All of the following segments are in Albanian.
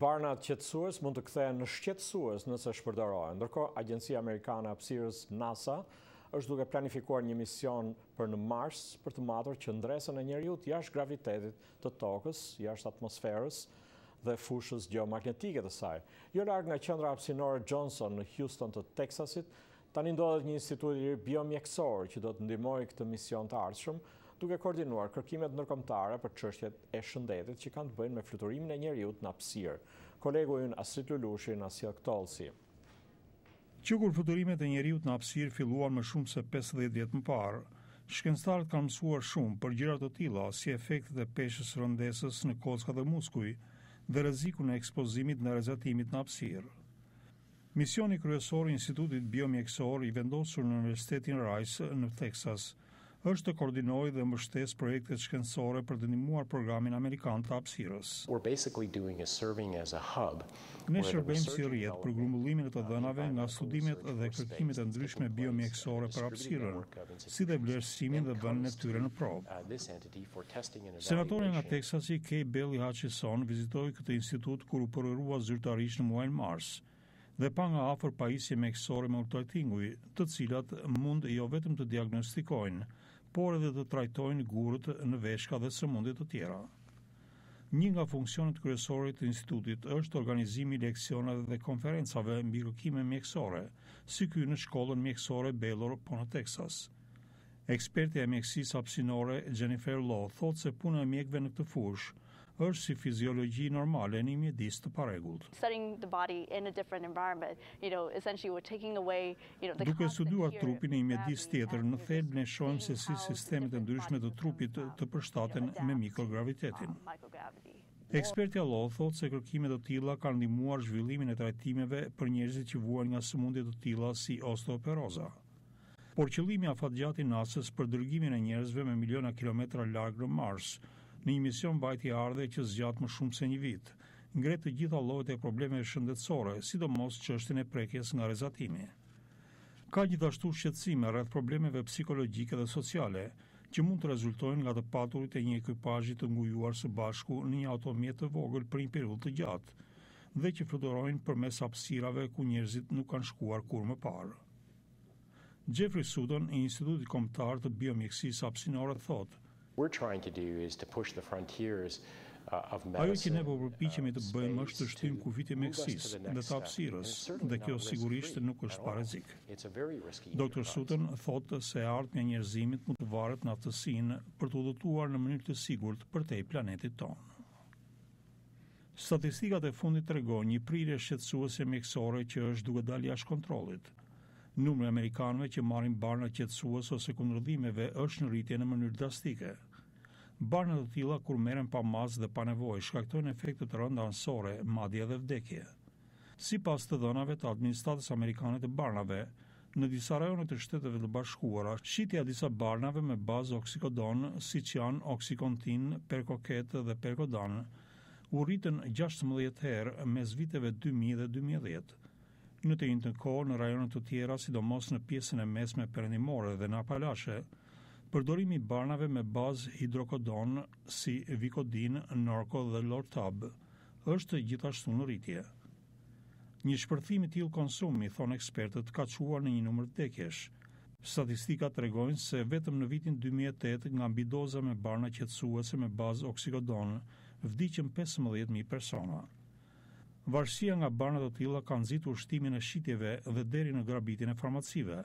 Barnat qetësues mund të kthehen në shqetësues nëse shpërdoren. Ndërkohë, Agjencia Amerikane e Hapësirës NASA është duke planifikuar një mision për në Mars për të matur qëndresën e njeriut jashtë gravitetit të tokës, jashtë atmosferës dhe fushës gjeomagnetike të saj. Jo larg nga qendra hapësinore Johnson në Houston të Texasit, tani ndodhet një institut i biomjekësor që do të ndihmojë këtë mision të ardhshëm, duke koordinuar kërkimet ndërkombëtare për çështjet e shëndetit që kanë të bëjnë me fluturimin e njeriut në hapësirë. Kolegu ynë Astrid Lulushi na sjell këtolsi. Që kur fluturimet e njeriut në hapësirë filluan më shumë se 50 vjet më parë, shkencëtarët kanë mësuar shumë për gjëra të tilla si efektet e peshës rëndesës në kocka dhe muskuj dhe rrezikun e ekspozimit në rrezatimit në hapësirë. Misioni kryesor i Institutit Biomjekësor i vendosur në Universitetin Rice në Texas është të koordinojë dhe mbështesë projektet shkencore për të ndihmuar programin amerikan të hapësirës. Ne shërbejmë si rrjet për grumbullimin e të dhënave nga studimet dhe kërkimet e ndryshme biomjekësore për hapësirën, si dhe vlerësimin dhe vënien e tyre në provë. Senatori nga Texasi, Kay Bailey Hutchison, vizitoi këtë institut kur u përërua zyrtarisht në muajin mars dhe pa nga afër pajisje mjekësore me ultratinguj, të cilat mund jo vetëm të diagnostikojnë, por edhe të trajtojnë gurët në veshka dhe sëmundje të tjera. Një nga funksionet kryesore të institutit është organizimi i leksioneve dhe konferencave mbi kërkime mjekësore, si ky në shkollën mjekësore Baylor po në Texas. Ekspertja e mjekësisë hapësinore Jennifer Law thotë se puna e mjekëve në këtë fushë është si fiziologji normale në një mjedis të parregullt. Duke studiuar trupin në një mjedis tjetër, në thelb ne shohim se si sistemet e ndryshme të trupit të përshtaten me mikrogravitetin. Ekspertja Law thotë se kërkime të tilla kanë ndihmuar zhvillimin e trajtimeve për njerëzit që vuajnë nga sëmundje të tilla si osteoporoza. Por qëllimi afatgjatë i NASA-s për dërgimin e njerëzve me miliona kilometra larg në Mars, në një mision mbajtje ardhe që zgjat më shumë se një vit, ngret të gjitha llojet e problemeve shëndetësore, sidomos çështjen e prekjes nga rrezatimi. Ka gjithashtu shqetësime rreth problemeve psikologjike dhe sociale, që mund të rezultojnë nga të paturit e një ekipazhi të ngujuar së bashku në një automjet të vogël për një periudhë të gjatë, dhe që fluturojnë përmes hapësirave ku njerëzit nuk kanë shkuar kur më parë. Jeffrey Sutton, i Institutit Kombëtar të Biomjekësisë Hapësinore, thotë: Ajo që ne po përpiqemi të bëjmë është të shtyjmë kufit e mjekësisë dhe të hapësirës, dhe kjo sigurisht nuk është pa rrezik. Dr. Sutton thotë se ardhmja e njerëzimit mund të varet në aftësinë për të udhëtuar në mënyrë të sigurt përtej planetit tonë. Statistikat e fundit tregojnë një prirje shqetësuese mjekësore që është duke dalë jashtë kontrollit. Numri i amerikanëve që marrin barna qetësues ose kundërdhimeve është në rritje në mënyrë drastike. Barna të tilla kur merren pa mazë dhe pa nevojë shkaktojnë efekte të rënda anësore, madje edhe vdekje. Sipas të dhënave të administratës amerikane të barnave, në disa rajone të Shteteve të Bashkuara, shitja e disa barnave me bazë oksikodon, siç janë oksikontin, perkoket dhe perkodan, u rritën 16 herë mes viteve 2000 dhe 2010. Në të njëjtën kohë në rajone të tjera, sidomos në pjesën e mesme perëndimore dhe në Apalashe, përdorimi i barnave me bazë hidrokodon si Vicodin, Norco dhe Lortab është gjithashtu në rritje. Një shpërthim i tillë konsumi, thonë ekspertët, ka çuar në një numër vdekjesh. Statistikat tregojnë se vetëm në vitin 2008 nga mbi doza me barna qetësuese me bazë oksikodon vdiqën 15.000 persona. Varësia nga barnat të tilla ka nxitur shtimin e shitjeve dhe deri në grabitjen e farmacive,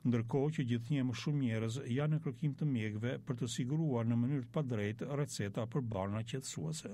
ndërkohë që gjithnjë më shumë njerëz janë në kërkim të mjekëve për të siguruar në mënyrë të padrejtë receta për barna qetësuese.